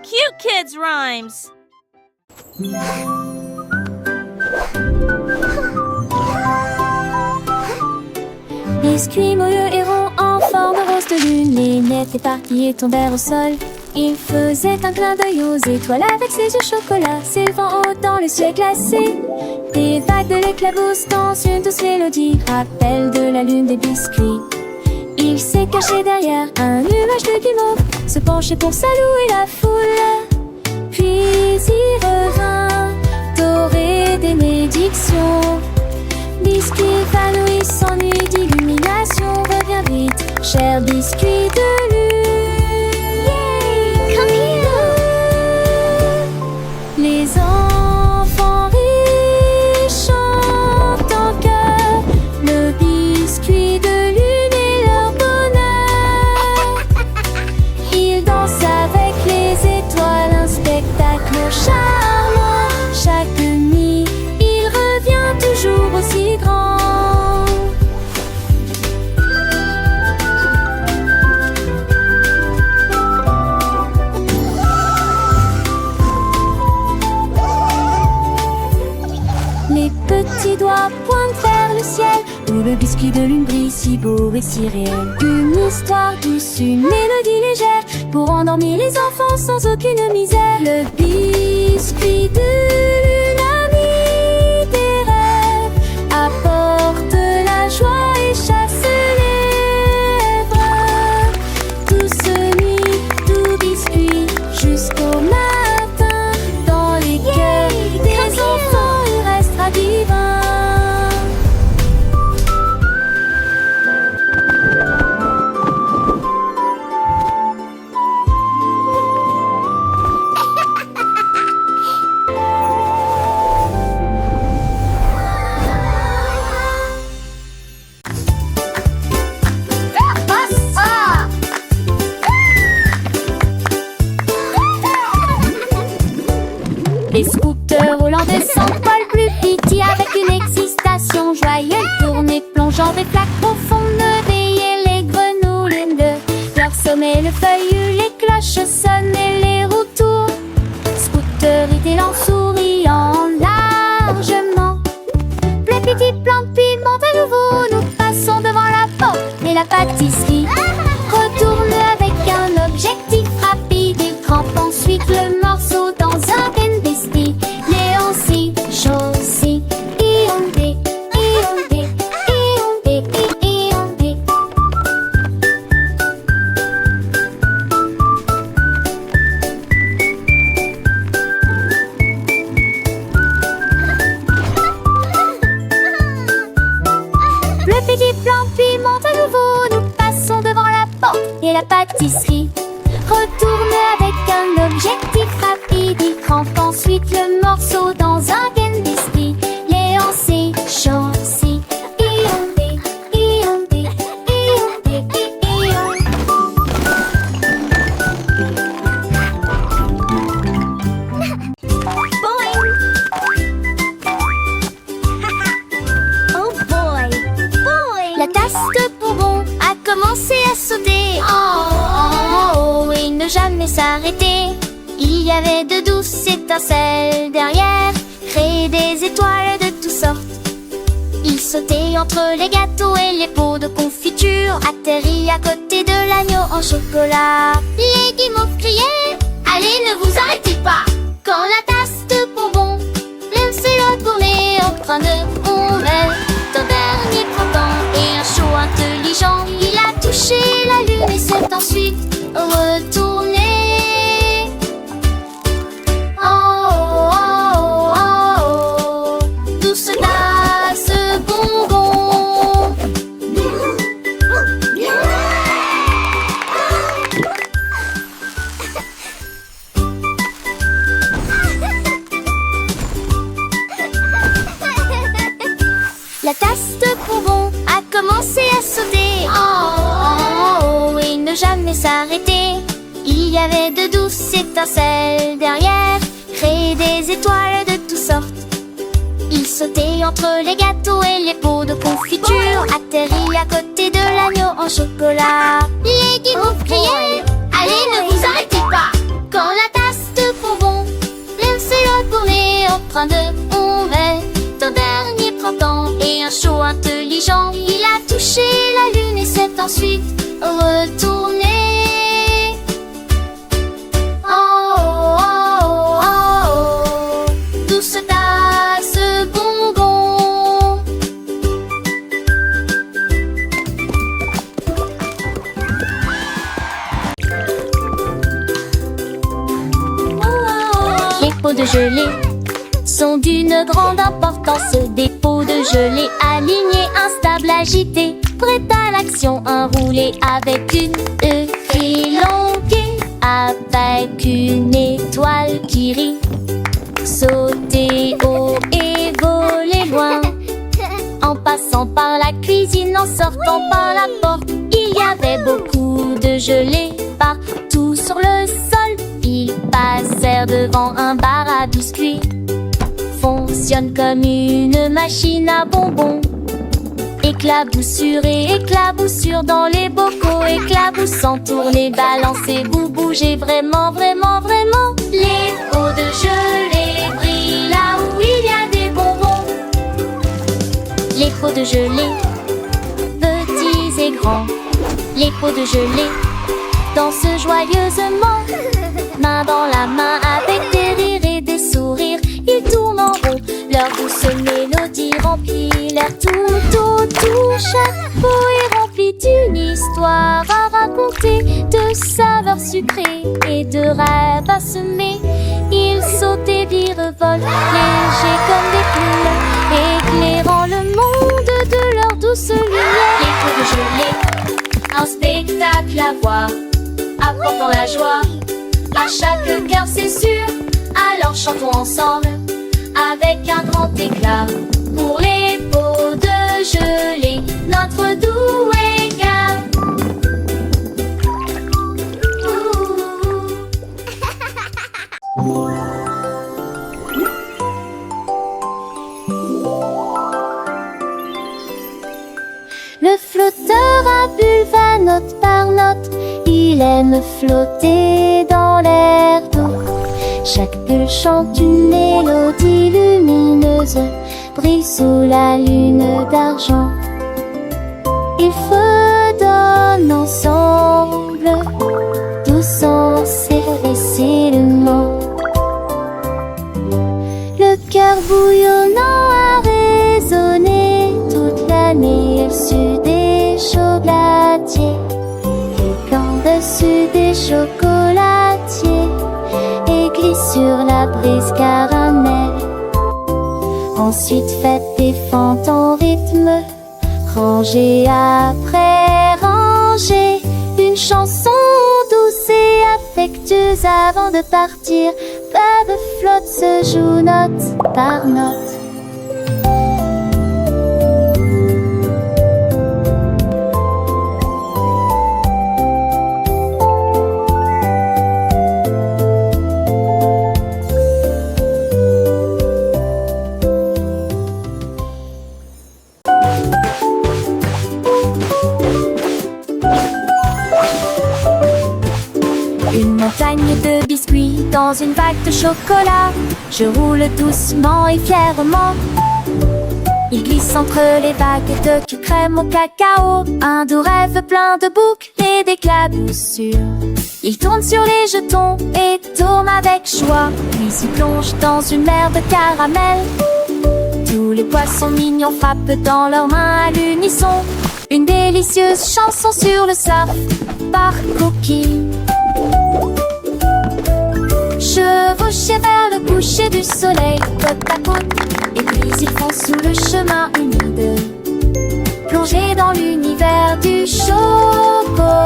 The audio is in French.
cute kids' rhymes. Biscuit, moelleux et rond en forme rose de lune, les lunettes éparpillées tombèrent au sol. Il faisait un clin d'œil aux étoiles avec ses yeux chocolat, s'élevant haut dans le ciel glacé. Des vagues de l'éclabousse dans une douce mélodie, rappel de la lune des biscuits. Il s'est caché derrière un nuage de guimauve, se penchait pour saluer la foule. Puis il revint, doré bénédictions. Biscuit épanoui, s'ennuie d'illumination. Reviens vite, cher biscuit de lune. Yeah, come here. Les enfants riches chantent en chœur le biscuit de lune et leur bonheur. Ils dansent avec les étoiles, un spectacle charmant. Chaque nuit, il revient toujours aussi grand. Les petits doigts pointent vers le ciel, où le biscuit de lune brille si beau et si réel. Une histoire douce, une mélodie légère, pour endormir les enfants sans aucune misère. Le biscuit de lune, ami des rêves, apporte la joie et chasse les lèvres. Douce nuit, doux biscuit, jusqu'au matin, dans les cœurs des enfants, il restera divin. Les scooters hollandais s'envolent plus pitié avec une excitation joyeuse. Tournée plongeant des flaques profondes, veiller les grenouilles de leur sommet. Le feuillu, les cloches sonnent et les roues tournent. Scooter étalant, souriant largement. Les petites plantes pimentent à nouveau. Nous passons devant la porte et la pâtisserie retourne avec un objectif rapide. Il trempe ensuite le morceau dans un bestie. Léon si, Josie, Iondé, Iondé, Iondé, Iondé. Le petit plan pimente à nouveau. Nous passons devant la porte et la pâtisserie retourne avec un objectif rapide. Il trempe ensuite le morceau dans un bestie. Léon si, Josie, Iondé, Iondé, Iondé, Iondé. Oh boy, boy. La tasse de bonbons a commencé à sauter. Oh, et ne jamais s'arrêter. Il y avait de douces étincelles derrière, créer des étoiles de toutes sortes. Il sautait entre les gâteaux et les pots de confiture, atterrit à côté de l'agneau en chocolat. Les guimauves criaient, allez, ne vous arrêtez pas. Quand la tasse de bonbons, l'enceinte tournait en train de convaincre un dernier printemps et un show intelligent. Il a touché la lune et s'est ensuite retourné. Oh, oh, oh, oh, oh. Douce tasse bonbon. La tasse de bonbons a commencé à sauter. Oh, oh, oh, et ne jamais s'arrêter. Il y avait de douces étincelles derrière, créer des étoiles de toutes sortes. Il sautait entre les gâteaux et les pots de confiture, atterrit à côté de l'agneau en chocolat. Les guimauves criaient, allez, ne vous arrêtez pas. Quand la tasse train de Honvet, un dernier printemps et un show intelligent. Il a touché la lune et s'est ensuite retourné. En haut, en haut, en haut, douce tasse bonbon. Les pots de gelée sont d'une grande importance. Des pots de gelée alignés, instables, agités, prêts à l'action, enroulés avec une élonguée, avec une étoile qui rit. Sauter haut et voler loin, en passant par la cuisine, en sortant par la porte. Il y avait beaucoup de gelée partout sur le sol. Ils passèrent devant un bar à biscuits. Fonctionne comme une machine à bonbons. Éclaboussure et éclaboussure dans les bocaux. Éclaboussant, tourner, balancer, vous bougez vraiment, vraiment, vraiment. Les pots de gelée brillent là où il y a des bonbons. Les pots de gelée, petits et grands. Les pots de gelée dansent joyeusement, main dans la main avec des rires et des sourires. Ils tournent en rond, leur douce mélodie remplit l'air tout. Chaque pot est rempli d'une histoire à raconter, de saveurs sucrées et de rêves à semer. Ils sautent et virevolent, légers comme des plumes, éclairant le monde de leur douce lumière. Les pots de gelée, un spectacle à voir, apportant la joie à chaque cœur, c'est sûr. Alors chantons ensemble avec un grand éclat pour les pots de gelée, notre doux égal. Le flotteur à bulles va note par note. Il aime flotter dans l'air doux. Chaque bulle chante une mélodie lumineuse, brille sous la lune d'argent. Ils fredonnent ensemble, doucement et facilement. Le cœur bouillonnant a résonné toute l'année au-dessus des chocolatiers. Dessus des chocolatiers et glisse sur la brise caramel. Ensuite faites des fentes en rythme, rangée après rangée. Une chanson douce et affectueuse avant de partir. Bebe flotte se joue note par note. De biscuits dans une vague de chocolat. Je roule doucement et fièrement. Il glisse entre les vagues de crème au cacao. Un doux rêve plein de boucles et d'éclaboussures. Il tourne sur les jetons et tourne avec joie. Puis il plonge dans une mer de caramel. Tous les poissons mignons frappent dans leurs mains à l'unisson. Une délicieuse chanson sur le surf par Cookie. Chevauchés vers le coucher du soleil, côte à côte, et puis ils font sous le chemin humide, plongés dans l'univers du chocolat.